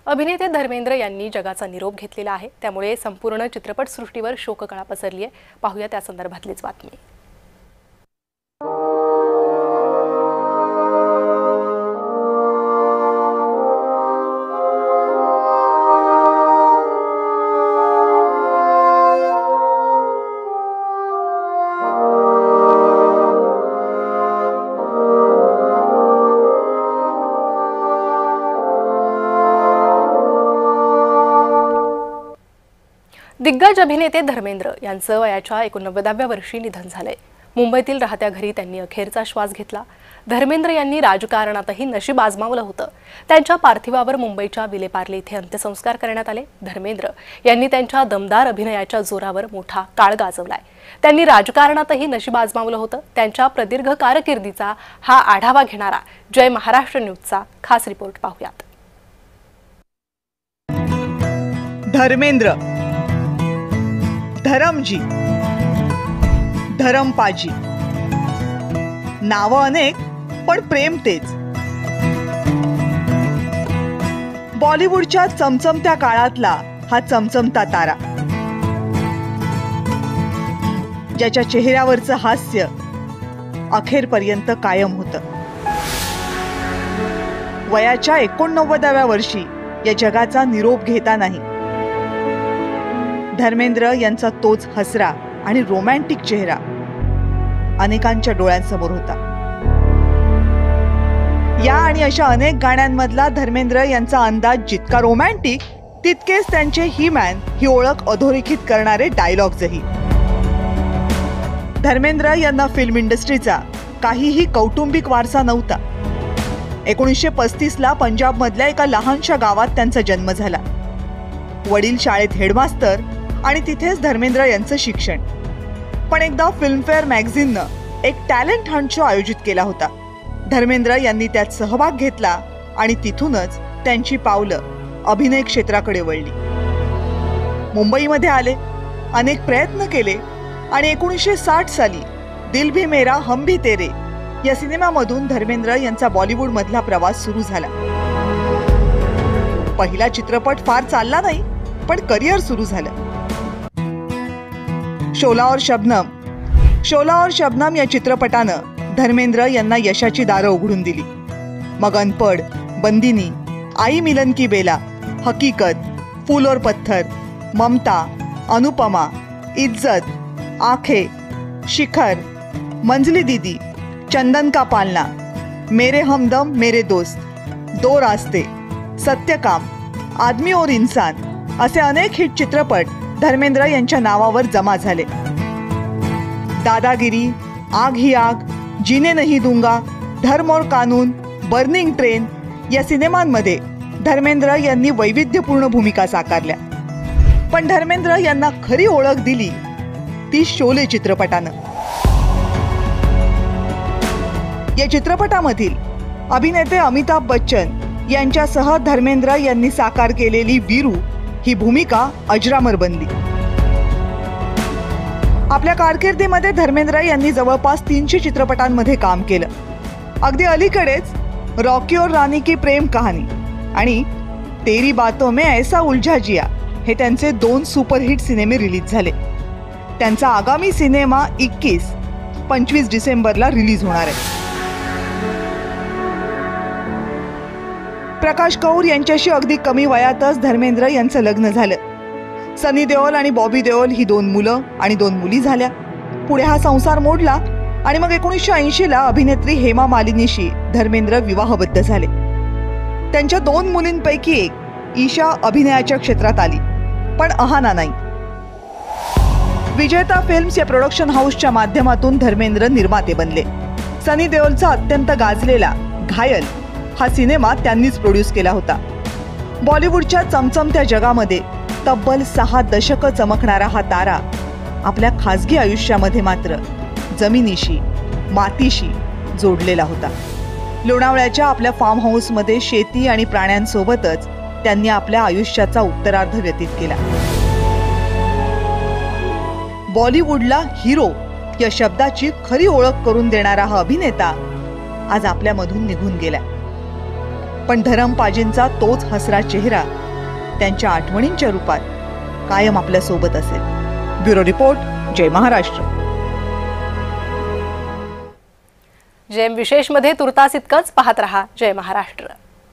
अभिनेते धर्मेंद्र यांनी जगाचा निरोप घेतलेला आहे, त्यामुळे संपूर्ण चित्रपटसृष्टीवर शोककळा पसरली आहे। पाहूया त्या संदर्भातलीच बातमी। दिग्गज अभिनेते धर्मेंद्र यांचं वयाच्या 89व्या वर्षी निधन झालंय। मुंबईतील राहत्या घरी त्यांनी अखेरचा श्वास घेतला। धर्मेंद्र यांनी राजकारणातही नशीब आजमावलं होतं। त्यांच्या पार्थिवावर मुंबईच्या विलेपार्ले इथे अंत्यसंस्कार करण्यात आले। धर्मेंद्र यांनी त्यांच्या दमदार अभिनयाच्या जोरावर मोठा काळ गाजवलाय। त्यांनी राजकारणातही नशीब आजमावलं होतं। त्यांच्या प्रदीर्घ कारकिर्दीचा हा आढावा घेणारा जय महाराष्ट्र न्यूजचा खास रिपोर्ट पाहूयात। धर्मेंद्र, धरमजी, धरमपाजी, नाव अनेक पण प्रेम तेच। बॉलिवूडच्या चमचमत्या काळातला हा चमचमता तारा, ज्याच्या चेहऱ्यावरचं हास्य अखेरपर्यंत कायम होतं। वयाच्या 89व्या वर्षी या जगाचा निरोप घेतानाही धर्मेंद्र यांचा तोच हसरा आणि रोमॅन्टिक चेहरा अनेकांच्या डोळ्यांसमोर होता। या आणि अशा अनेक गाण्यांमधला धर्मेंद्र यांचा अंदाज जितका रोमॅन्टिक, तितकेच त्यांचे ही मॅन ही ओळख अधोरेखित करणारे डायलॉग्सही। धर्मेंद्र यांना फिल्म इंडस्ट्रीचा काहीही कौटुंबिक वारसा नव्हता। 1935ला पंजाबमधल्या एका लहानशा गावात त्यांचा जन्म झाला। वडील शाळेत हेडमास्तर आणि तिथेच धर्मेंद्र यांचं शिक्षण। पण एकदा फिल्मफेअर मॅगझिननं एक टॅलेंट हंट शो आयोजित केला होता। धर्मेंद्र यांनी त्यात सहभाग घेतला आणि तिथूनच त्यांची पावलं अभिनय क्षेत्राकडे वळली। मुंबईमध्ये आले, अनेक प्रयत्न केले आणि 1960 साली दिल भी मेरा हम भी तेरे या सिनेमामधून धर्मेंद्र यांचा बॉलिवूडमधला प्रवास सुरू झाला। पहिला चित्रपट फार चालला नाही, पण करिअर सुरू झालं। शोला और शबनम या चित्रपटानं धर्मेंद्र यांना यशाची दारं उघडून दिली। मग अनपढ़, बंदिनी, आई मिलन की बेला, हकीकत, फूल और पत्थर, ममता, अनुपमा, इज्जत, आंखें, शिखर, मंजली दीदी, चंदन का पालना, मेरे हमदम मेरे दोस्त, दो रास्ते, सत्यकाम, आदमी और इंसान असे अनेक हिट चित्रपट धर्मेंद्र यांच्या नावावर जमा झाले। दादागिरी, आग ही आग, जीने नहीं दूंगा, धर्म और कानून, बर्निंग ट्रेन या सिनेमांमध्ये धर्मेंद्र यांनी वैविध्यपूर्ण भूमिका साकारल्या। पण धर्मेंद्र यांना खरी ओळख दिली ती शोले चित्रपटानं। या चित्रपटामधील अभिनेते अमिताभ बच्चन यांच्यासह धर्मेंद्र यांनी साकार केलेली वीरू ही भूमिका अजरामर बनली। आपल्या कारकिर्दीमध्ये धर्मेंद्र यांनी जवळपास 300 चित्रपटांमध्ये काम केलं। अगदी अलीकडेच रॉकी और रानी की प्रेम कहाणी आणि तेरी बातों में ऐसा उलझा जिया हे त्यांचे 2 सुपरहिट सिनेमे रिलीज झाले। त्यांचा आगामी सिनेमा 25 डिसेंबरला रिलीज होणार आहे। प्रकाश कौर यांच्याशी अगदी कमी वयातच धर्मेंद्र यांचं लग्न झालं। सनी देओल आणि बॉबी देओल ही 2 मुलं आणि 2 मुली झाल्या। पुढे हा संसार मोडला आणि मग 1980ला अभिनेत्री हेमा मालिनीशी धर्मेंद्र विवाहबद्ध झाले। त्यांच्या 2 मुलींपैकी एक ईशा अभिनयाच्या क्षेत्रात आली, पण अहाना नाही। विजेता फिल्म्स या प्रोडक्शन हाऊसच्या माध्यमातून धर्मेंद्र निर्माते बनले। सनी देओलचा अत्यंत गाजलेला घायल हा सिनेमा त्यांनीच प्रोड्यूस केला होता। बॉलिवूडच्या चमचमत्या जगामध्ये तब्बल 6 दशकं चमकणारा हा तारा आपल्या खासगी आयुष्यामध्ये मात्र जमिनीशी, मातीशी जोडलेला होता। लोणावळ्याच्या आपल्या फार्म हाऊसमध्ये शेती आणि प्राण्यांसोबतच त्यांनी आपल्या आयुष्याचा उत्तरार्ध व्यतीत केला। बॉलिवूडला हिरो या शब्दाची खरी ओळख करून देणारा हा अभिनेता आज आपल्यामधून निघून गेला। पण धरमपाजींचा तोच हसरा चेहरा त्यांच्या आठवणींच्या रूपात कायम आपल्या सोबत असेल. ब्युरो रिपोर्ट, जय महाराष्ट्र. जेम विशेषमध्ये तुर्तास इतकंच. पाहत रहा जय महाराष्ट्र.